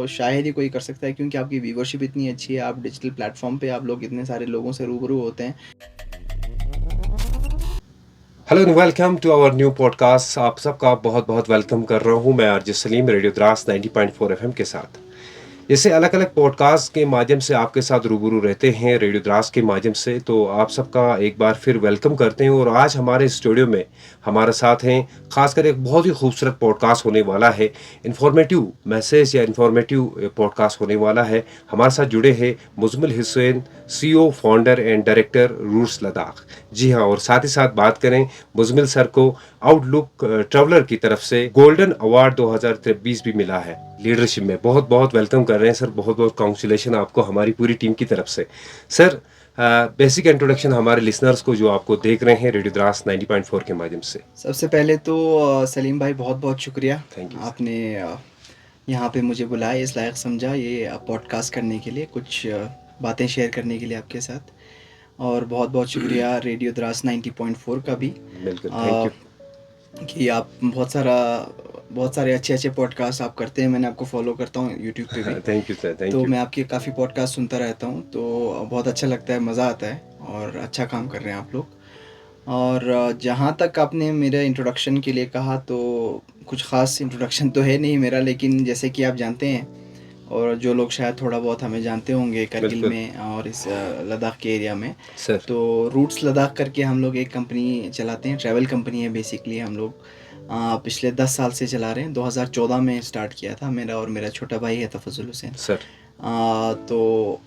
शायद ही कोई कर सकता है, क्योंकि आपकी व्यूवरशिप इतनी अच्छी है, आप डिजिटल प्लेटफ़ॉर्म पे आप लोग इतने सारे लोगों से रूबरू होते हैं। Hello and welcome to our new podcast. आप सबका बहुत बहुत वेलकम कर रहा हूं मैं RJ Salim radio Dras 90.4 FM के साथ। जैसे अलग अलग पॉडकास्ट के माध्यम से आपके साथ रूबरू रहते हैं रेडियो द्रास के माध्यम से, तो आप सबका एक बार फिर वेलकम करते हैं। और आज हमारे स्टूडियो में हमारे साथ हैं, खासकर एक बहुत ही खूबसूरत पॉडकास्ट होने वाला है, इंफॉर्मेटिव मैसेज या इंफॉर्मेटिव पॉडकास्ट होने वाला है। हमारे साथ जुड़े हैं Muzammil Hussain, CEO, founder and director Roots Ladakh. जी हाँ, और साथ ही साथ बात करें मुजमिल सर को आउटलुक ट्रैवलर की तरफ से गोल्डन अवार्ड 2023 भी मिला है लीडरशिप में। बहुत बहुत वेलकम कर रहे हैं सर, बहुत बहुत कांग्रेचुलेशन आपको हमारी पूरी टीम की तरफ से। सर, बेसिक इंट्रोडक्शन हमारे लिसनर्स को जो आपको देख रहे हैं रेडियो द्रास 90.4 के माध्यम से। सबसे पहले तो सलीम भाई बहुत-बहुत शुक्रिया। Thank you sir. आपने यहाँ पे मुझे बुलाया, इस लायक समझा ये पॉडकास्ट करने के लिए, कुछ बातें शेयर करने के लिए आपके साथ। और बहुत-बहुत शुक्रिया रेडियो द्रास 90.4 का भी, बिल्कुल, थैंक अ, यू। कि आप बहुत सारे अच्छे-अच्छे पॉडकास्ट आप करते हैं। मैंने आपको फ़ॉलो करता हूँ यूट्यूब पे भी। थैंक यू सर, थैंक तो यू। मैं आपके काफ़ी पॉडकास्ट सुनता रहता हूँ, तो बहुत अच्छा लगता है, मज़ा आता है और अच्छा काम कर रहे हैं आप लोग। और जहाँ तक आपने मेरे इंट्रोडक्शन के लिए कहा, तो कुछ ख़ास इंट्रोडक्शन तो है नहीं मेरा, लेकिन जैसे कि आप जानते हैं और जो लोग शायद थोड़ा बहुत हमें जानते होंगे करगिल बिल्कुल में और इस लद्दाख के एरिया में, सर। तो रूट्स लद्दाख करके हम लोग एक कंपनी चलाते हैं, ट्रैवल कंपनी है बेसिकली। हम लोग पिछले 10 साल से चला रहे हैं। 2014 में स्टार्ट किया था, मेरा और मेरा छोटा भाई है तफज़ुल हुसैन। सर। तो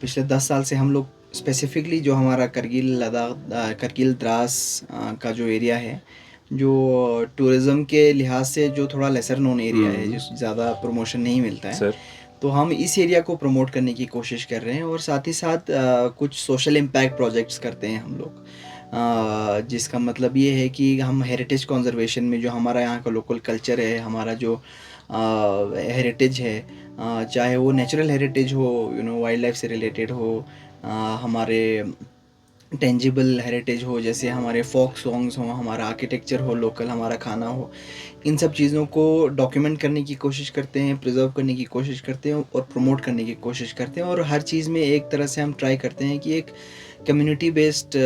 पिछले 10 साल से हम लोग स्पेसिफ़िकली जो हमारा करगिल लद्दाख करगिल द्रास का जो एरिया है, जो टूरिज़्म के लिहाज से जो थोड़ा लेसर नोन एरिया है, हम्म। जो ज़्यादा प्रमोशन नहीं मिलता है, सर। तो हम इस एरिया को प्रमोट करने की कोशिश कर रहे हैं। और साथ ही साथ कुछ सोशल इम्पैक्ट प्रोजेक्ट्स करते हैं हम लोग, जिसका मतलब ये है कि हम हेरिटेज कंजर्वेशन में जो हमारा यहाँ का लोकल कल्चर है, हमारा जो हेरिटेज है, चाहे वो नेचुरल हेरिटेज हो, वाइल्ड लाइफ से रिलेटेड हो, हमारे टेंजिबल हेरिटेज हो, जैसे हमारे फोक सॉन्ग्स हो, हमारा आर्किटेक्चर हो, लोकल हमारा खाना हो, इन सब चीज़ों को डॉक्यूमेंट करने की कोशिश करते हैं, प्रिजर्व करने की कोशिश करते हैं और प्रमोट करने की कोशिश करते हैं। और हर चीज़ में एक तरह से हम ट्राई करते हैं कि एक कम्युनिटी बेस्ड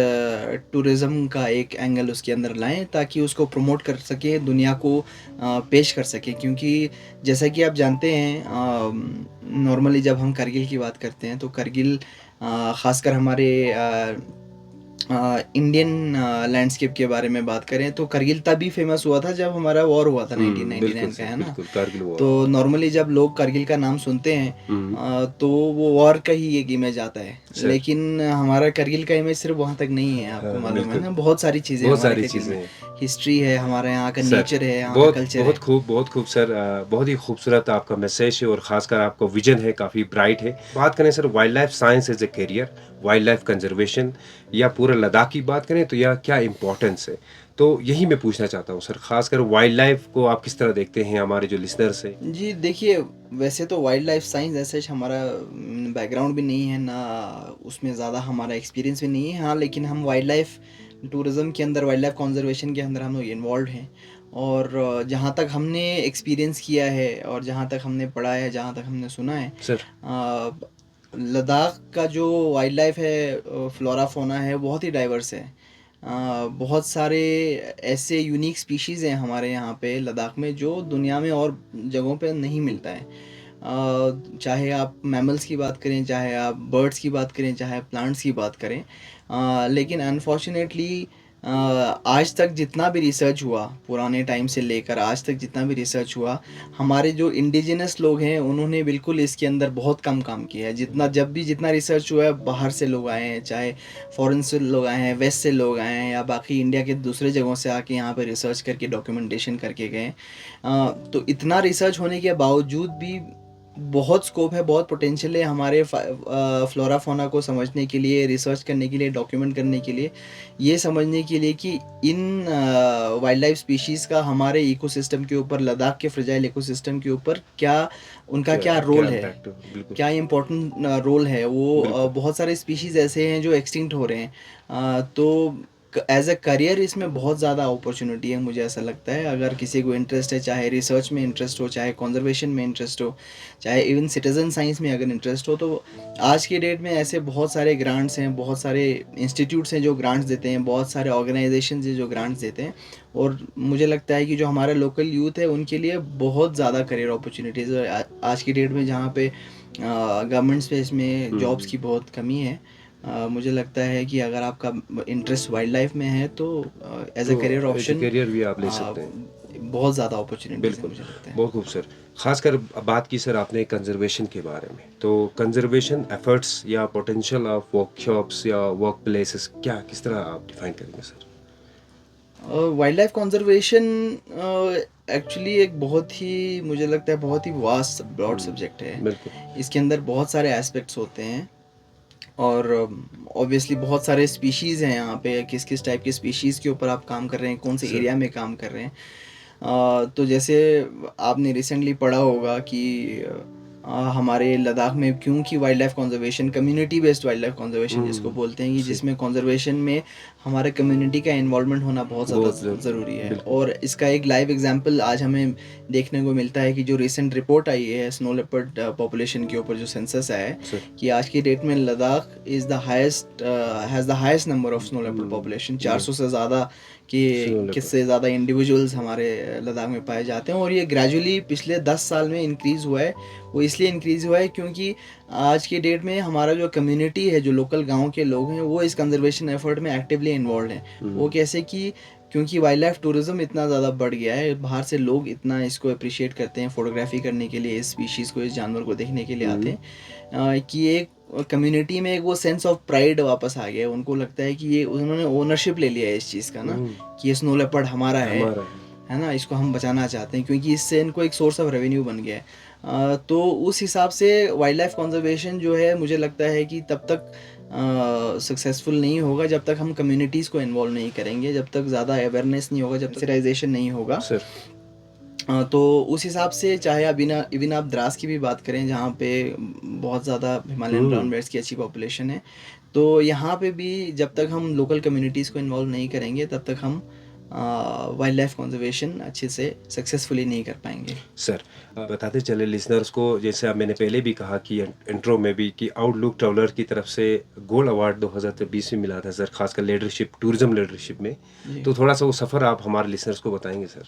टूरिज़्म का एक एंगल उसके अंदर लाएं, ताकि उसको प्रमोट कर सकें, दुनिया को पेश कर सकें। क्योंकि जैसा कि आप जानते हैं, नॉर्मली जब हम करगिल की बात करते हैं, तो करगिल ख़ासकर हमारे इंडियन लैंडस्केप के बारे में बात करें, तो करगिल तभी फेमस हुआ था जब हमारा वॉर हुआ था बिल्कुल 1999 का, सर, है ना। बिल्कुल कारगिल तो वॉर। नॉर्मली जब लोग करगिल का नाम सुनते हैं, हम्म। तो वो वॉर का ही एक इमेज आता है। सर। लेकिन हमारा करगिल का इमेज सिर्फ वहाँ तक नहीं है, आपको हाँ, मालूम है बिल्कुल। ना, बहुत सारी चीज़ें बहुत हमारे सारी करगिल चीजें में। हैं। हिस्ट्री है, हमारे यहाँ का सर, नेचर है, यहाँ का बहुत कल्चर बहुत है। खूब, बहुत खूब सर। बहुत ही खूबसूरत आपका मैसेज है और खासकर आपका विजन है, काफ़ी ब्राइट है। बात करें sir, wildlife science as a career, wildlife conservation या पूरा लद्दाख की बात करें तो यह क्या इम्पोर्टेंस है, तो यही मैं पूछना चाहता हूँ सर। खासकर वाइल्ड लाइफ को आप किस तरह देखते हैं, हमारे जो लिसनर्स हैं। जी देखिए, वैसे तो वाइल्ड लाइफ साइंस ऐसे हमारा बैकग्राउंड भी नहीं है ना, उसमें ज़्यादा हमारा एक्सपीरियंस भी नहीं है। हाँ, लेकिन हम वाइल्ड लाइफ टूरिज़्म के अंदर, वाइल्ड लाइफ कंजर्वेशन के अंदर हम लोग इन्वॉल्व हैं। और जहाँ तक हमने एक्सपीरियंस किया है और जहाँ तक हमने पढ़ा है, जहाँ तक हमने सुना है, सर। अ, लद्दाख का जो वाइल्ड लाइफ है, फ्लोरा फोना है, बहुत ही डाइवर्स है। बहुत सारे ऐसे यूनिक स्पीशीज़ हैं हमारे यहाँ पे लद्दाख में, जो दुनिया में और जगहों पे नहीं मिलता है। चाहे आप मैमल्स की बात करें, चाहे आप बर्ड्स की बात करें, चाहे प्लांट्स की बात करें। लेकिन अनफॉर्चुनेटली आज तक जितना भी रिसर्च हुआ, पुराने टाइम से लेकर आज तक जितना भी रिसर्च हुआ, हमारे जो इंडिजिनस लोग हैं उन्होंने बिल्कुल इसके अंदर बहुत कम काम किया है। जितना रिसर्च हुआ है, बाहर से लोग आए हैं, चाहे फॉरेन से लोग आए हैं, वेस्ट से लोग आए हैं, या बाकी इंडिया के दूसरे जगहों से आके यहाँ पे रिसर्च करके डॉक्यूमेंटेशन करके गए। तो इतना रिसर्च होने के बावजूद भी बहुत स्कोप है, बहुत पोटेंशियल है हमारे फ्लोरा फोना को समझने के लिए, रिसर्च करने के लिए, डॉक्यूमेंट करने के लिए, ये समझने के लिए कि इन वाइल्ड लाइफ स्पीशीज़ का हमारे इकोसिस्टम के ऊपर, लद्दाख के फ्रेजाइल इकोसिस्टम के ऊपर क्या, उनका क्या क्या क्या रोल है, इम्पैक्ट, बिल्कुल। क्या इम्पोर्टेंट रोल है वो। बिल्कुल। बहुत सारे स्पीशीज़ ऐसे हैं जो एक्सटिंक्ट हो रहे हैं। तो एज अ करियर इसमें बहुत ज़्यादा अपॉर्चुनिटी है, मुझे ऐसा लगता है। अगर किसी को इंटरेस्ट है, चाहे रिसर्च में इंटरेस्ट हो, चाहे कंजर्वेशन में इंटरेस्ट हो, चाहे इवन सिटीजन साइंस में अगर इंटरेस्ट हो, तो आज की डेट में ऐसे बहुत सारे ग्रांट्स हैं, बहुत सारे इंस्टीट्यूट्स हैं जो ग्रांट्स देते हैं, बहुत सारे ऑर्गेनाइजेशन हैं जो ग्रांट्स देते हैं। और मुझे लगता है कि जो हमारा लोकल यूथ है उनके लिए बहुत ज़्यादा करियर अपॉर्चुनिटीज़ है आज की डेट में, जहाँ पे गवर्नमेंट स्पेस में जॉब्स की बहुत कमी है। मुझे लगता है कि अगर आपका इंटरेस्ट वाइल्ड लाइफ में है तो एज अ तो career as a option career भी आप ले सकते हैं। बहुत ज़्यादा अपॉर्चुनिटीज़ है, बिल्कुल, मुझे लगता है। बहुत खूब सर। ख़ासकर बात की सर आपने कंज़र्वेशन के बारे में, तो कंज़र्वेशन एफ़र्ट्स या पोटेंशियल ऑफ वर्कशॉप्स या वर्क प्लेसेस क्या किस तरह आप डिफ़ाइन करेंगे sir? Wildlife conservation actually एक बहुत ही, मुझे लगता है बहुत ही वास्ट ब्रॉड हुँ, सब्जेक्ट है। बिल्कुल। इसके अंदर बहुत सारे एस्पेक्ट्स होते हैं, और ऑब्वियसली बहुत सारे स्पीशीज़ हैं यहाँ पे। किस किस टाइप के स्पीशीज़ के ऊपर आप काम कर रहे हैं, कौन से सर, एरिया में काम कर रहे हैं। तो जैसे आपने रिसेंटली पढ़ा होगा कि हमारे लद्दाख में क्योंकि wild life conservation, community based wild life conservation जिसको बोलते हैं, कि सही, जिसमें कंजर्वेशन में हमारे कम्युनिटी का इन्वॉल्वमेंट होना बहुत ज़्यादा बहुत ज़रूरी है। बिल्कुल, और इसका एक लाइव एग्जांपल आज हमें देखने को मिलता है कि जो रिसेंट रिपोर्ट आई है स्नो लेपर्ड पॉपुलेशन के ऊपर, जो सेंसस आया है, सर। कि आज की डेट में Ladakh is the highest has the highest number of snow leopard population. 400 से ज़्यादा कि स्नो लेपर्ड, किससे ज़्यादा इंडिविजुअल्स हमारे लद्दाख में पाए जाते हैं। और ये ग्रेजुअली पिछले 10 साल में इंक्रीज़ हुआ है। वो इसलिए इंक्रीज़ हुआ है क्योंकि आज की डेट में हमारा जो कम्युनिटी है, जो लोकल गांव के लोग हैं, वो इस कंजर्वेशन एफर्ट में एक्टिवली इन्वॉल्व हैं। वो कैसे कि क्योंकि वाइल्ड लाइफ टूरिज़्म इतना ज़्यादा बढ़ गया है, बाहर से लोग इतना इसको अप्रिशिएट करते हैं, फ़ोटोग्राफी करने के लिए, इस स्पीशीज़ को, इस जानवर को देखने के लिए आते हैं, कि एक कम्युनिटी में एक वो सेंस ऑफ प्राइड वापस आ गया है। उनको लगता है कि ये उन्होंने ओनरशिप ले लिया है इस चीज़ का ना, कि ये स्नो लेपर्ड हमारा हमारा है ना, इसको हम बचाना चाहते हैं, क्योंकि इससे इनको एक सोर्स ऑफ रेवेन्यू बन गया है। तो उस हिसाब से वाइल्ड लाइफ कंजर्वेशन जो है, मुझे लगता है कि तब तक सक्सेसफुल नहीं होगा जब तक हम कम्युनिटीज़ को इन्वॉल्व नहीं करेंगे, जब तक ज़्यादा अवेयरनेस नहीं होगा, जब तक सेंसिटाइजेशन नहीं होगा। सर, तो उस हिसाब से, चाहे आप इवन आप द्रास की भी बात करें, जहाँ पे बहुत ज़्यादा हिमालयन ब्राउन बेयर्स की अच्छी पॉपुलेशन है, तो यहाँ पे भी जब तक हम लोकल कम्युनिटीज़ को इन्वॉल्व नहीं करेंगे, तब तक हम वाइल्ड लाइफ कंजर्वेशन अच्छे से सक्सेसफुली नहीं कर पाएंगे। सर बताते चले लिसनर्स को, जैसे अब मैंने पहले भी कहा कि इंट्रो में भी, कि आउटलुक ट्रैवलर की तरफ से गोल्ड अवार्ड 2023 में मिला था सर, खासकर लीडरशिप, टूरिज्म लीडरशिप में। जी। तो थोड़ा सा वो सफ़र आप हमारे लिसनर्स को बताएंगे सर?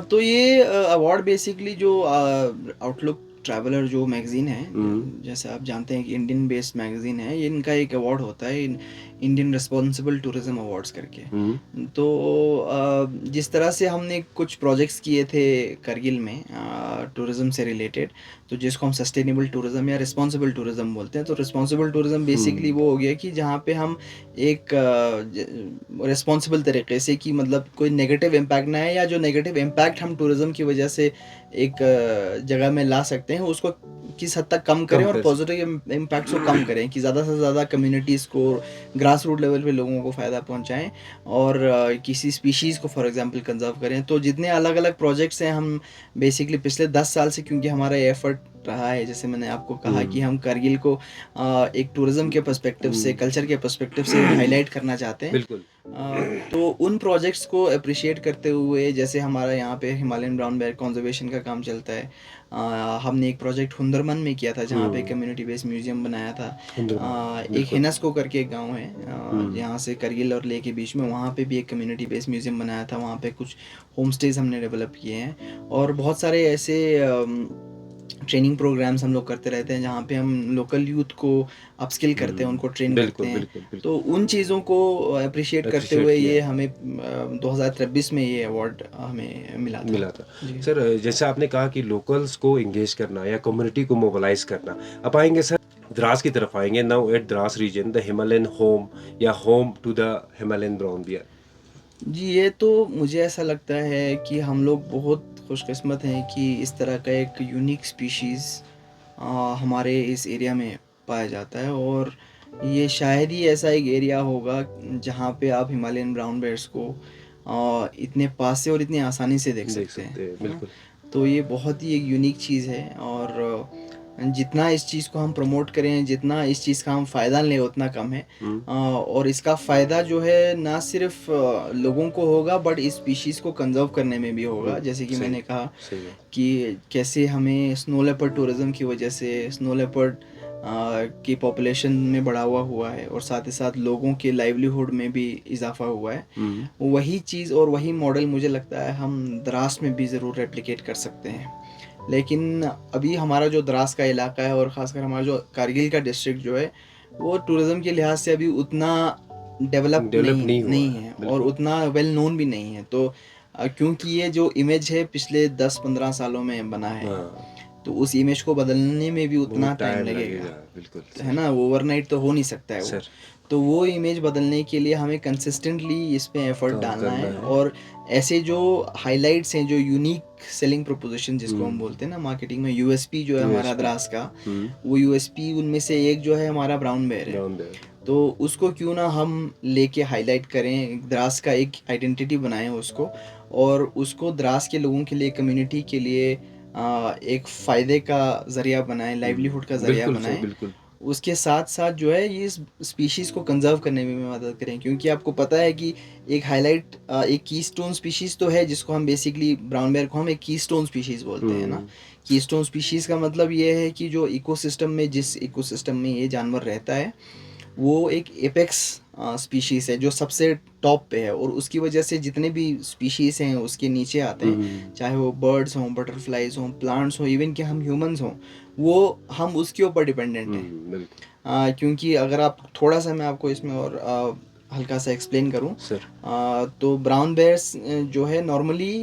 तो ये अवार्ड बेसिकली जो आउटलुक ट्रैवलर जो मैगज़ीन है, जैसे आप जानते हैं कि इंडियन बेस्ड मैगज़ीन है, ये इनका एक अवार्ड होता है, इंडियन रिस्पॉन्सिबल टूरिज्म अवार्ड्स करके। तो जिस तरह से हमने कुछ प्रोजेक्ट्स किए थे करगिल में टूरिज्म से रिलेटेड, तो जिसको हम सस्टेनेबल टूरिज्म या रिस्पॉन्सिबल टूरिज्म बोलते हैं। तो रिस्पॉन्सिबल टूरिज्म बेसिकली वो हो गया कि जहाँ पे हम एक रिस्पॉन्सिबल तरीके से, कि मतलब कोई नेगेटिव इम्पैक्ट ना है, या जो नेगेटिव इम्पैक्ट हम टूरिज्म की वजह से एक जगह में ला सकते हैं, उसको किस हद तक कम करें, कम और कर पॉजिटिव इम्पैक्ट्स को कम करें, कि ज़्यादा से ज़्यादा कम्युनिटीज़ को, ग्रास रूट लेवल पे लोगों को फ़ायदा पहुंचाएं, और किसी स्पीशीज़ को फॉर एग्जांपल कंजर्व करें। तो जितने अलग अलग प्रोजेक्ट्स हैं, हम बेसिकली पिछले 10 साल से, क्योंकि हमारा ये एफर्ट रहा है, जैसे मैंने आपको कहा कि हम करगिल को एक टूरिज्म के पर्सपेक्टिव से, कल्चर के पर्सपेक्टिव से हाईलाइट करना चाहते हैं। बिल्कुल। तो उन प्रोजेक्ट्स को अप्रिशिएट करते हुए, जैसे हमारा यहाँ पे हिमालयन ब्राउन बेयर कंजर्वेशन का काम चलता है, हमने एक प्रोजेक्ट हुंदरमन में किया था, जहाँ पे कम्युनिटी बेस्ड म्यूजियम बनाया था। सुंदरबन, एक बिल्कुल। हिनस्को करके एक गांव है यहाँ से करगिल और लेह के बीच में, वहाँ पे भी एक कम्युनिटी बेस्ड म्यूजियम बनाया था। वहाँ पे कुछ होम स्टेज हमने डेवलप किए हैं, और बहुत सारे ऐसे ट्रेनिंग प्रोग्राम्स हम लोग करते रहते हैं, जहाँ पे हम लोकल यूथ को अपस्किल करते हैं, उनको ट्रेन करते बिल्कुल, हैं। बिल्कुल, बिल्कुल। तो उन चीज़ों को अप्रिशिएट करते एप्रिशिएट हुए किया ये है। हमें 2023 में ये अवार्ड हमें मिला था। मिला था। जी। सर जैसे आपने कहा कि लोकल्स को एंगेज करना या कम्युनिटी को मोबिलाइज करना, अब आएँगे सर द्रास की तरफ आएँगे। Now at Drass region the Himalayan home या home to the Himalayan brown bear. जी, ये तो मुझे ऐसा लगता है कि हम लोग बहुत खुशकिस्मत हैं कि इस तरह का एक यूनिक स्पीशीज़ हमारे इस एरिया में पाया जाता है। और ये शायद ही ऐसा एक एरिया होगा जहाँ पे आप हिमालयन ब्राउन बेयर्स को इतने पास से और इतनी आसानी से देख देख सकते हैं, सकते हैं, है ना? बिल्कुल। तो ये बहुत ही एक यूनिक चीज़ है। और जितना इस चीज़ को हम प्रमोट करें, जितना इस चीज़ का हम फ़ायदा लें उतना कम है। और इसका फ़ायदा जो है ना सिर्फ लोगों को होगा, बट इस स्पीशीज़ को कंज़र्व करने में भी होगा। जैसे कि सही मैंने कहा सही बात। कि कैसे हमें स्नो लेपर्ड टूरिज़्म की वजह से स्नो लेपर्ड की पॉपुलेशन में बढ़ावा हुआ है, और साथ ही साथ लोगों के लाइवलीहुड में भी इजाफा हुआ है। वही चीज़ और वही मॉडल मुझे लगता है हम द्रास में भी ज़रूर रेप्लिकेट कर सकते हैं। लेकिन अभी हमारा जो द्रास का इलाका है, और ख़ासकर हमारा जो कारगिल का डिस्ट्रिक्ट जो है, वो टूरिज़्म के लिहाज से अभी उतना डेवलप डेवलप नहीं नहीं हुआ नहीं है, है, और बिल्कुल। उतना वेल नोन भी नहीं है। तो क्योंकि ये जो इमेज है पिछले 10-15 सालों में बना है, हाँ, तो उस इमेज को बदलने में भी उतना बहुत टाइम टाइम लगेगा, लगेगा, बिल्कुल है सर। ना। ओवरनाइट तो हो नहीं सकता है वो। सर, तो वो इमेज बदलने के लिए हमें कंसिस्टेंटली इस पे एफर्ट काम डालना करना है, है। और ऐसे जो हाइलाइट्स हैं, जो यूनिक सेलिंग प्रोपोजिशन जिसको हम हुँ, बोलते हैं ना मार्केटिंग में, यूएसपी जो है हमारा यूएसपी। द्रास का, हुँ, वो यूएसपी उनमें से एक जो है हमारा ब्राउन बेयर है। Brown bear. तो उसको क्यों ना हम लेके हाईलाइट करें, द्रास का एक आइडेंटिटी बनाएं उसको, और उसको द्रास के लोगों के लिए, कम्युनिटी के लिए एक फ़ायदे का ज़रिया बनाएं, लाइवलीहुड का ज़रिया बिल्कुल सही, बनाएं। बिल्कुल। उसके साथ साथ जो है ये स्पीशीज़ को कंजर्व करने में भी मदद करें, क्योंकि आपको पता है कि एक हाईलाइट एक कीस्टोन स्पीशीज़ तो है, जिसको हम बेसिकली ब्राउन बेयर को हम एक कीस्टोन स्पीशीज़ बोलते हैं ना। हुँ, कीस्टोन स्पीशीज़ का मतलब ये है कि जो इकोसिस्टम में, जिस इकोसिस्टम में ये जानवर रहता है, वो एक एपेक्स स्पीशीज़ है जो सबसे टॉप पे है, और उसकी वजह से जितने भी स्पीशीज़ हैं उसके नीचे आते हैं, हुँ, चाहे वो बर्ड्स हों, बटरफ्लाइज हों, प्लांट्स हों, इवन कि हम ह्यूमंस हों, वो हम उसके ऊपर डिपेंडेंट हैं। बिल्कुल। क्योंकि अगर आप थोड़ा सा, मैं आपको इसमें और हल्का सा एक्सप्लेन करूं, सर, तो ब्राउन बेयर्स जो है नॉर्मली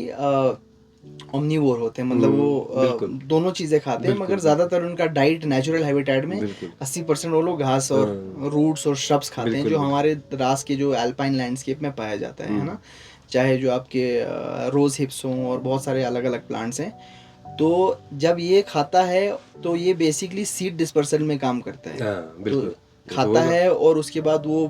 ओमनीवोर होते हैं, मतलब वो बिल्कुल, दोनों चीज़ें खाते हैं, मगर बिल्कुल, बिल्कुल, ज़्यादातर उनका डाइट नेचुरल हैबिटेट में बिल्कुल। 80% वो लोग घास और हाँ, रूट्स और श्रब्स खाते हैं, बिल्कुल, जो बिल्कुल। हमारे द्रास के जो अल्पाइन लैंडस्केप में पाया जाता है हुँ, ना। चाहे जो आपके रोज़ हिप्स हों, और बहुत सारे अलग अलग प्लांट्स हैं। तो जब ये खाता है, तो ये बेसिकली सीड डिस्पर्सल में काम करता है। हाँ, तो बिल्कुल। वो तो खाता होगा, है, और उसके बाद वो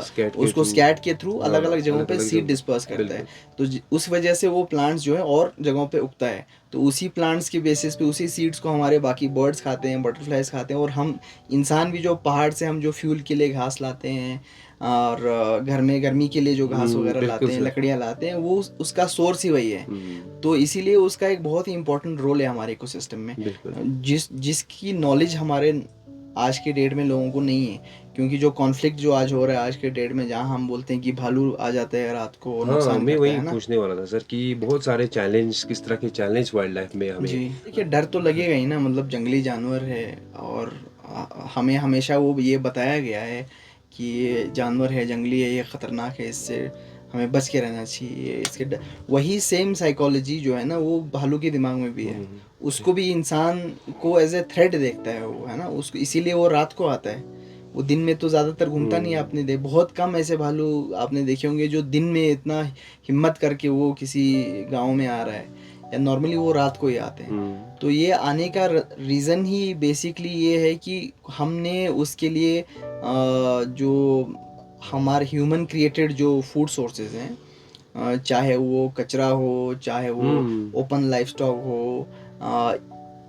स्कैट के उसको थ्रू। स्कैट के थ्रू अलग हाँ, अलग जगहों पे अलग-अलग सीड जगह डिस्पर्स पे, करता है। बिल्कुल। तो उस वजह से वो प्लांट्स जो है और जगहों पे उगता है। तो उसी प्लांट्स के बेसिस पे, उसी सीड्स को हमारे बाकी बर्ड्स खाते हैं, बटरफ्लाइज खाते हैं, और हम इंसान भी जो पहाड़ से हम जो फ्यूल के लिए घास लाते हैं, और घर में गर्मी के लिए जो घास वगैरह बिल्कुल लाते हैं, सर। लकड़ियाँ लाते हैं, वो उसका सोर्स ही वही है। हुँ, तो इसीलिए उसका एक बहुत ही इम्पोर्टेंट रोल है हमारे इकोसिस्टम में, बिल्कुल। जिसकी नॉलेज हमारे आज के डेट में लोगों को नहीं है। क्योंकि जो कॉन्फ्लिक्ट जो आज हो रहा है आज के डेट में, जहाँ हम बोलते हैं कि भालू आ जाते हैं रात को और हाँ, नुकसान मैं करता वही है ना। पूछने वाला था सर कि बहुत सारे चैलेंज, किस तरह के चैलेंज वाइल्ड लाइफ में हमें। जी, देखिए डर तो लगेगा ही ना, मतलब जंगली जानवर है, और हमें हमेशा वो ये बताया गया है कि ये जानवर है, जंगली है, ये ख़तरनाक है, इससे हमें बच के रहना चाहिए, इसके वही सेम साइकोलॉजी जो है ना, वो भालू के दिमाग में भी है। जी, उसको भी इंसान को एज ए थ्रेट देखता है वो, है ना, उसको इसीलिए वो रात को आता है। वो दिन में तो ज़्यादातर घूमता नहीं है। हुँ, आपने बहुत कम ऐसे भालू आपने देखे होंगे जो दिन में इतना हिम्मत करके वो किसी गांव में आ रहा है, या नॉर्मली वो रात को ही आते हैं। हुँ, तो ये आने का रीज़न ही बेसिकली ये है कि हमने उसके लिए जो हमारे ह्यूमन क्रिएटेड जो फूड सोर्सेज हैं, चाहे वो कचरा हो, चाहे वो हुँ, ओपन लाइफ स्टॉक हो, अ,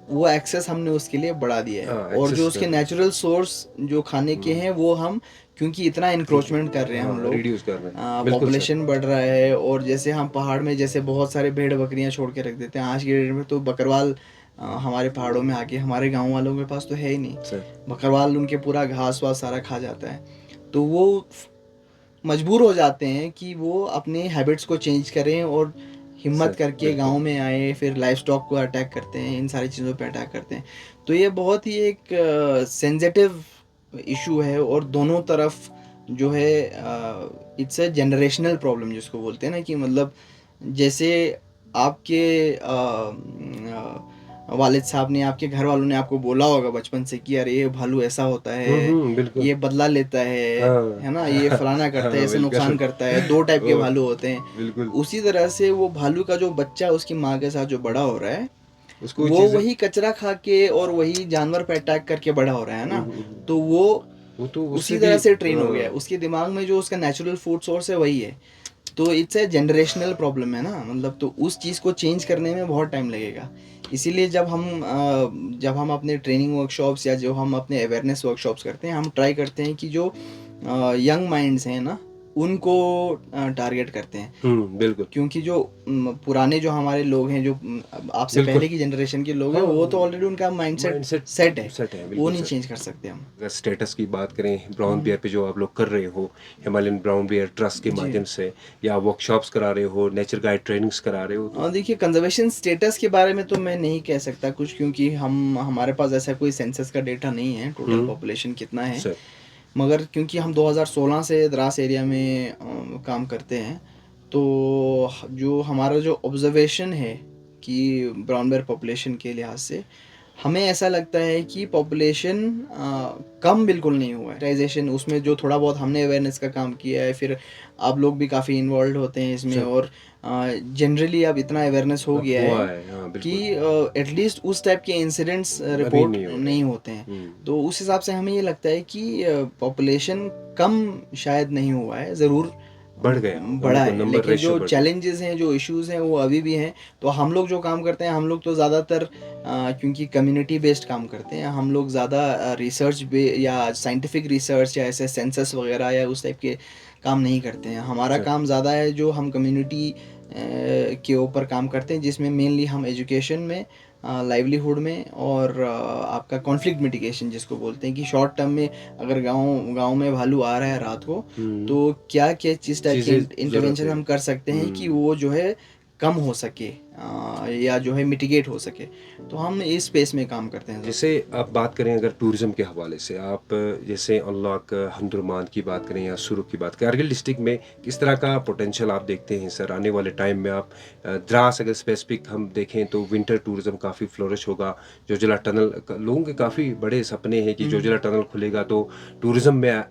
वो एक्सेस हमने उसके लिए बढ़ा दिया है। हाँ, और जो एक्सेस उसके कर रहे हैं। नेचुरल सोर्स जो खाने के हुँ, हैं, वो हम, क्योंकि इतना इंक्रोचमेंट कर रहे हैं हम हाँ, लोग, रिड्यूस कर रहे हैं। बिल्कुल सर। पॉपुलेशन बढ़ रहा है, और जैसे हम पहाड़ में जैसे बहुत सारे भेड़ बकरियां छोड़ के रख देते हैं, आज के डेट में तो बकरवाल हमारे पहाड़ों में आके हमारे गांव वालों के पास तो है ही नहीं। सर, बकरवाल उनके पूरा घास वास सारा खा जाता है। तो वो मजबूर हो जाते हैं कि वो अपने हैबिट्स को चेंज करें, और हिम्मत सर, करके बिल्कुल। गांव में आए, फिर लाइफ स्टॉक को अटैक करते हैं, इन सारी चीज़ों पे अटैक करते हैं। तो ये बहुत ही एक सेंसिटिव इशू है, और दोनों तरफ जो है इट्स अ जनरेशनल प्रॉब्लम जिसको बोलते हैं ना, कि मतलब जैसे आपके वालिद साहब ने, आपके घर वालों ने आपको बोला होगा बचपन से कि अरे ये भालू ऐसा होता है, बिल्कुल। ये बदला लेता हाँ, है ना, ये फलाना करता है, हाँ, ऐसे नुकसान बिल्कुल। करता है। दो टाइप के ओह! भालू होते हैं। बिल्कुल, उसी तरह से वो भालू का जो बच्चा उसकी माँ के साथ जो बड़ा हो रहा है, उसको ये वो चीज़ें। वही कचरा खा के और वही जानवर पे अटैक करके बड़ा हो रहा है ना। हुँ। तो वो वो तो उससे उसी भी तरह से ट्रेन हो गया है, हाँ, उसके दिमाग में जो उसका नेचुरल फूड सोर्स है वही है। तो इट्स ए जनरेशनल प्रॉब्लम है ना, मतलब तो उस चीज़ को चेंज करने में बहुत टाइम लगेगा। इसीलिए जब हम अपने ट्रेनिंग वर्कशॉप्स या जो हम अपने अवेयरनेस वर्कशॉप्स करते हैं, हम ट्राई करते हैं कि जो यंग माइंड्स हैं ना, उनको टारगेट करते हैं। बिल्कुल, क्योंकि जो पुराने जो हमारे लोग हैं, जो आपसे बिल्कुल। पहले की जनरेशन के लोग हैं, हाँ, वो तो ऑलरेडी उनका माइंडसेट माइंडसेट सेट है, सेट है, वो बिल्कुल नहीं सेट। चेंज कर सकते हम। अगर स्टेटस की बात करें, ब्राउन बियर पे जो आप लोग कर रहे हो, हिमालयन ब्राउन बियर ट्रस्ट के जी। माध्यम से, या वर्कशॉप्स करा रहे हो, नेचर गाइड ट्रेनिंग्स करा रहे हो, तो देखिए, कंजर्वेशन स्टेटस के बारे में तो मैं नहीं कह सकता कुछ, क्योंकि हमारे पास ऐसा कोई सेंसस का डेटा नहीं है टोटल पॉपुलेशन कितना है। सर। मगर क्योंकि हम 2016 से द्रास एरिया में काम करते हैं, तो जो हमारा जो ऑब्जर्वेशन है कि ब्राउन बेयर पॉपुलेशन के लिहाज से हमें ऐसा लगता है कि पॉपुलेशन कम बिल्कुल नहीं हुआ है। Digitization, उसमें जो थोड़ा बहुत हमने अवेयरनेस का काम किया है, फिर आप लोग भी काफ़ी इन्वॉल्व होते हैं इसमें, सर, और जनरली अब इतना अवेयरनेस हो अब गया हुआ है है, हाँ, कि बिल्कुल। एटलीस्ट उस टाइप के इंसिडेंट्स अभी रिपोर्ट नहीं हो रहे। नहीं होते हैं। हुँ, तो उस हिसाब से हमें ये लगता है कि पॉपुलेशन कम शायद नहीं हुआ है, ज़रूर बढ़ गया होगा, बढ़ा बिल्कुल, है, नंबर लेकिन रेशियो जो बढ़ गया। चैलेंजेस हैं, जो इश्यूज हैं, वो अभी भी हैं। तो हम लोग जो काम करते हैं, हम लोग तो ज़्यादातर क्योंकि कम्युनिटी बेस्ड काम करते हैं, हम लोग ज़्यादा रिसर्च बे या साइंटिफिक रिसर्च या ऐसे सेंसस वगैरह या उस टाइप के काम नहीं करते हैं। हमारा सर, काम ज़्यादा है जो हम कम्युनिटी के ऊपर काम करते हैं, जिसमें मेनली हम एजुकेशन में, लाइवलीहुड में, और आपका कॉन्फ्लिक्ट मिटिगेशन जिसको बोलते हैं, कि शॉर्ट टर्म में अगर गांव गांव में भालू आ रहा है रात को, हुँ, तो क्या क्या चीज़ टाइप की चीज़ें ज़रूरत इंटरवेंशन है। हम कर सकते हैं कि हुँ। वो जो है कम हो सके, या जो है मिटिगेट हो सके। तो हम इस स्पेस में काम करते हैं जैसे ज़्यादा। आप बात करें अगर टूरिज़्म के हवाले से, आप जैसे अनलॉक हंद्रुमान की बात करें या सुरु की बात करें, कारगिल डिस्ट्रिक्ट में किस तरह का पोटेंशियल आप देखते हैं सर आने वाले टाइम में? आप द्रास अगर स्पेसिफिक हम देखें तो विंटर टूरिज़्म काफ़ी फ्लोरिश होगा। जोजिला टनल लोगों के काफ़ी बड़े सपने हैं कि जोजिला टनल खुलेगा तो टूरिज़्म में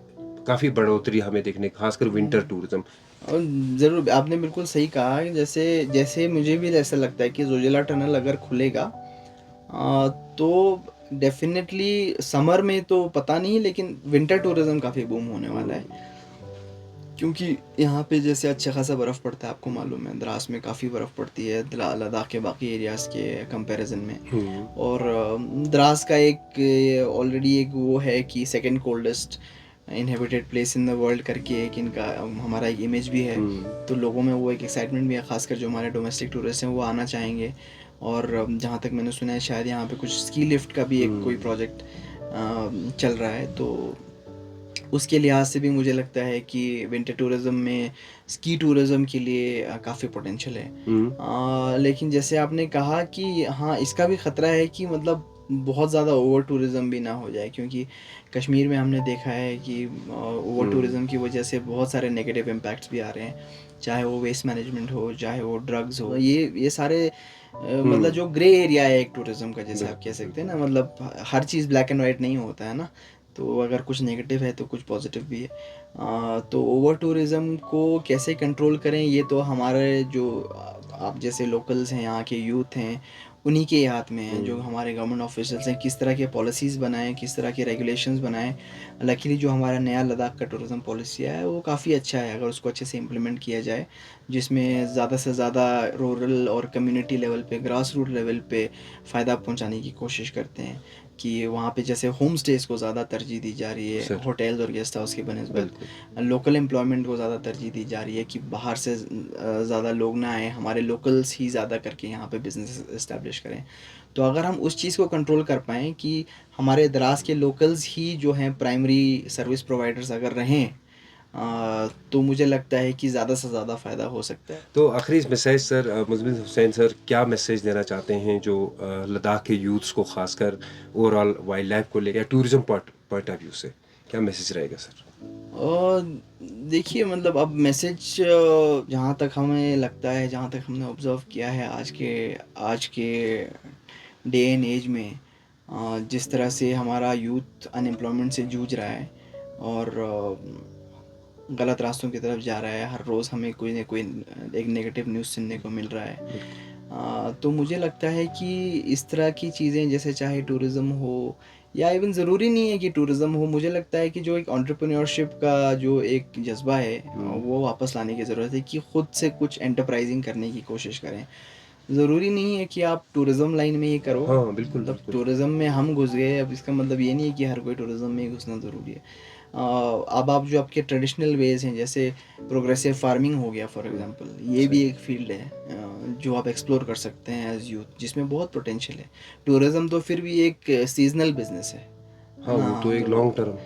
काफ़ी बढ़ोतरी हमें देखने, खासकर विंटर टूरिज़्म। और ज़रूर, आपने बिल्कुल सही कहा कि जैसे जैसे मुझे भी ऐसा लगता है कि जोजिला टनल अगर खुलेगा, तो डेफिनेटली समर में तो पता नहीं, लेकिन विंटर टूरिज्म काफ़ी बूम होने वाला है। क्योंकि यहाँ पे जैसे अच्छा खासा बर्फ़ पड़ता है, आपको मालूम है द्रास में काफ़ी बर्फ़ पड़ती है लद्दाख के बाकी एरियाज़ के कंपैरिजन में। हुँ, और द्रास का एक ऑलरेडी एक वो है कि second coldest inhabited place in the world करके एक इनका हमारा एक इमेज भी है। हुँ, तो लोगों में वो एक एक्साइटमेंट भी है, खासकर जो हमारे डोमेस्टिक टूरिस्ट हैं वो आना चाहेंगे। और जहाँ तक मैंने सुना है, शायद यहाँ पे कुछ स्की लिफ्ट का भी एक कोई हुँ। प्रोजेक्ट चल रहा है। तो उसके लिहाज से भी मुझे लगता है कि विंटर टूरिज़्म में स्की टूरिज़्म के लिए काफ़ी पोटेंशियल है। हुँ, लेकिन जैसे आपने कहा कि हाँ, इसका भी ख़तरा है कि मतलब बहुत ज़्यादा ओवर टूरिज़्म भी ना हो जाए, क्योंकि कश्मीर में हमने देखा है कि ओवर हुँ, टूरिज़्म की वजह से बहुत सारे नेगेटिव इम्पैक्ट्स भी आ रहे हैं, चाहे वो वेस्ट मैनेजमेंट हो, चाहे वो ड्रग्स हो, ये सारे मतलब हुँ। जो ग्रे एरिया है एक टूरिज़्म का, जैसे आप कह बिल्कुल, सकते हैं बिल्कुल। ना, मतलब हर चीज़ ब्लैक एंड वाइट नहीं होता है ना। तो अगर कुछ नेगेटिव है तो कुछ पॉजिटिव भी है। तो ओवर टूरिज़्म को कैसे कंट्रोल करें, ये तो हमारे जो आप जैसे लोकल्स हैं, यहाँ के यूथ हैं, उन्हीं के हाथ में है। जो हुँ, हमारे गवर्नमेंट ऑफिशियल्स हैं, किस तरह के पॉलिसीज़ बनाएं, किस तरह के रेगुलेशंस बनाएं। लकीली जो हमारा नया लद्दाख का टूरिज़्म पॉलिसी है, वो काफ़ी अच्छा है अगर उसको अच्छे से इम्प्लीमेंट किया जाए, जिसमें ज़्यादा से ज़्यादा रूरल और कम्युनिटी लेवल पे, ग्रास रूट लेवल पे फ़ायदा पहुंचाने की कोशिश करते हैं। कि वहाँ पे जैसे होम स्टेज को ज़्यादा तरजीह दी जा रही है सर, होटल्स और गेस्ट हाउस की बनस्बत, बिल्कुल। लोकल एम्प्लॉयमेंट को ज़्यादा तरजीह दी जा रही है कि बाहर से ज़्यादा लोग ना आए, हमारे लोकल्स ही ज़्यादा करके यहाँ पे बिजनेस इस्टेब्लिश करें। तो अगर हम उस चीज़ को कंट्रोल कर पाएँ कि हमारे द्रास के लोकल्स ही जो हैं प्राइमरी सर्विस प्रोवाइडर्स अगर रहें, तो मुझे लगता है कि ज़्यादा से ज़्यादा फ़ायदा हो सकता है। तो आखिरी message sir, Muzammil Hussain sir क्या मैसेज देना चाहते हैं जो लद्दाख के यूथ्स को खासकर ओवरऑल वाइल्ड लाइफ को लेकर या tourism point point of view से क्या मैसेज रहेगा सर? और देखिए, मतलब अब मैसेज जहाँ तक हमें लगता है, जहाँ तक हमने ऑब्ज़र्व किया है आज के डे एंड एज में, जिस तरह से हमारा यूथ अनएम्प्लॉयमेंट से जूझ रहा है और गलत रास्तों की तरफ जा रहा है, हर रोज़ हमें कोई ना कोई एक नेगेटिव न्यूज़ सुनने को मिल रहा है। बिल्कुल। तो मुझे लगता है कि इस तरह की चीज़ें, जैसे चाहे टूरिज़्म हो या इवन ज़रूरी नहीं है कि टूरिज़्म हो, मुझे लगता है कि जो एक एंटरप्रेन्योरशिप का जो एक जज़्बा है हुँ। वो वापस लाने की ज़रूरत है कि खुद से कुछ एंटरप्राइज़िंग करने की कोशिश करें। ज़रूरी नहीं है कि आप टूरिज़्म लाइन में ही करो, हाँ, बिल्कुल, मतलब बिल्कुल। टूरिज़्म में हम घुस गए, अब इसका मतलब ये नहीं है कि हर कोई टूरिज़्म में ही घुसना ज़रूरी है। अब आप जो आपके ट्रेडिशनल वेज़ हैं, जैसे प्रोग्रेसिव फार्मिंग हो गया फॉर हुँ, एग्ज़ाम्पल, ये भी सही। एक फ़ील्ड है जो आप एक्सप्लोर कर सकते हैं एज़ यूथ, जिसमें बहुत पोटेंशियल है। टूरिज़्म तो फिर भी एक सीज़नल बिज़नेस है हाँ, ना? वो तो एक तो लॉन्ग टर्म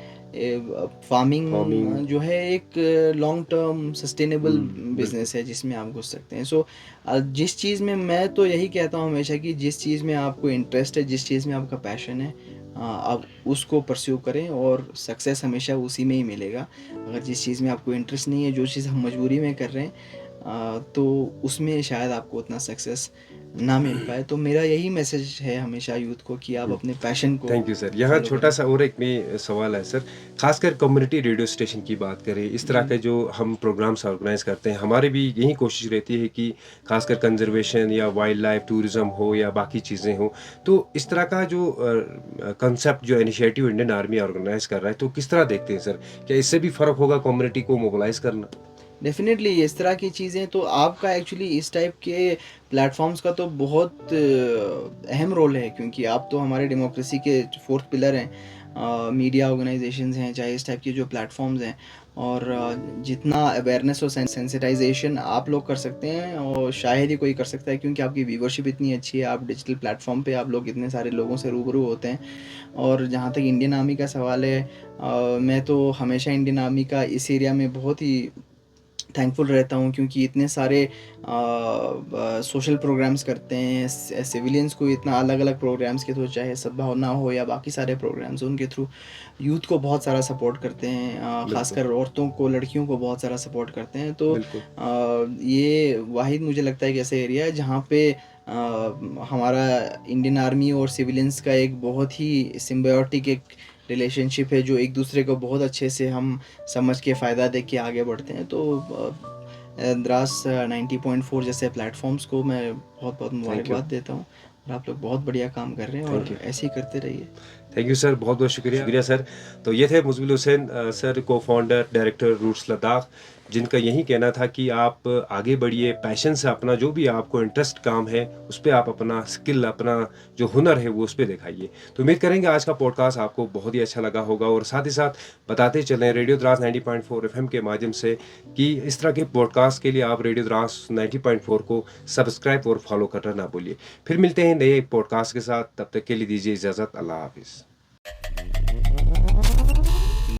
फार्मिंग फार्मिंग। जो है एक लॉन्ग टर्म सस्टेनेबल बिल्कुल। बिजनेस है जिसमें आप घुस सकते हैं। सो जिस चीज़ में, मैं तो यही कहता हूँ हमेशा कि जिस चीज़ में आपको इंटरेस्ट है, जिस चीज़ में आपका पैशन है, आप उसको परस्यू करें और सक्सेस हमेशा उसी में ही मिलेगा। अगर जिस चीज़ में आपको इंटरेस्ट नहीं है, जो चीज़ हम मजबूरी में कर रहे हैं, तो उसमें शायद आपको उतना सक्सेस ना मिल पाए। तो मेरा यही मैसेज है हमेशा यूथ को कि आप हुँ। अपने पैशन को थैंक यू सर। यहाँ फॉलो करें। छोटा-सा और एक में सवाल है सर, ख़ासकर कम्युनिटी रेडियो स्टेशन की बात करें, इस तरह जी। के जो हम प्रोग्राम्स ऑर्गेनाइज़ करते हैं, हमारी भी यही कोशिश रहती है कि ख़ासकर कंज़र्वेशन या वाइल्ड लाइफ़ टूरिज़्म हो या बाकी चीज़ें हों, तो इस तरह का जो कांसेप्ट जो इनिशिएटिव इंडियन आर्मी ऑर्गेनाइज़ कर रहा है, तो किस तरह देखते हैं सर? क्या इससे भी फ़र्क होगा कम्युनिटी को मोबिलाइज़ करना? डेफ़िनेटली इस तरह की चीज़ें तो आपका एक्चुअली इस टाइप के प्लेटफ़ॉर्म्स का तो बहुत अहम रोल है, क्योंकि आप तो हमारे डेमोक्रेसी के फोर्थ पिलर हैं। मीडिया ऑर्गेनाइजेशंस हैं, चाहे इस टाइप के जो प्लेटफ़ॉर्म्स हैं, और जितना अवेयरनेस और सेंसिटाइजेशन आप लोग कर सकते हैं, और शायद ही कोई कर सकता है, क्योंकि आपकी व्यूवरशिप इतनी अच्छी है, आप डिजिटल प्लेटफ़ॉर्म पे आप लोग इतने सारे लोगों से रूबरू होते हैं। और जहाँ तक इंडियन आर्मी का सवाल है, मैं तो हमेशा इंडियन आर्मी का इस एरिया में बहुत ही थैंकफुल रहता हूँ, क्योंकि इतने सारे सोशल प्रोग्राम्स करते हैं सिविलियंस को, इतना अलग अलग प्रोग्राम्स के थ्रू, चाहे सद्भावना हो या बाकी सारे प्रोग्राम्स, उनके थ्रू यूथ को बहुत सारा सपोर्ट करते हैं, बिल्कुल, खासकर औरतों को, लड़कियों को बहुत सारा सपोर्ट करते हैं। तो बिल्कुल। ये वाहिद मुझे लगता है कि ऐसा एरिया है जहाँ पे हमारा इंडियन आर्मी और सिविलियंस का एक बहुत ही सिम्बायोटिक एक रिलेशनशिप है, जो एक दूसरे को बहुत अच्छे से हम समझ के फ़ायदा देख के आगे बढ़ते हैं। तो द्रास 90.4 जैसे प्लेटफॉर्म्स को मैं बहुत बहुत थैंक यू, मुबारकबाद देता हूँ, और आप लोग बहुत बढ़िया काम कर रहे हैं, थैंक और यू। ऐसे ही करते रहिए। थैंक यू सर, बहुत-बहुत शुक्रिया शुक्रिया सर। तो ये थे Muzammil Hussain sir co-founder, director Roots Ladakh, जिनका यही कहना था कि आप आगे बढ़िए, पैशन से अपना जो भी आपको इंटरेस्ट काम है, उस पे आप अपना स्किल, अपना जो हुनर है, वो उस पे दिखाइए। तो उम्मीद करेंगे आज का पॉडकास्ट आपको बहुत ही अच्छा लगा होगा और साथ ही साथ बताते चलें रेडियो द्रास 90.4 एफ़एम के माध्यम से कि इस तरह के पॉडकास्ट के लिए आप रेडियो द्रास 90.4 को सब्सक्राइब और फॉलो करना ना भूलिए। फिर मिलते हैं नए पॉडकास्ट के साथ, तब तक के लिए दीजिए इजाज़त। अल्लाह हाफ़िज़।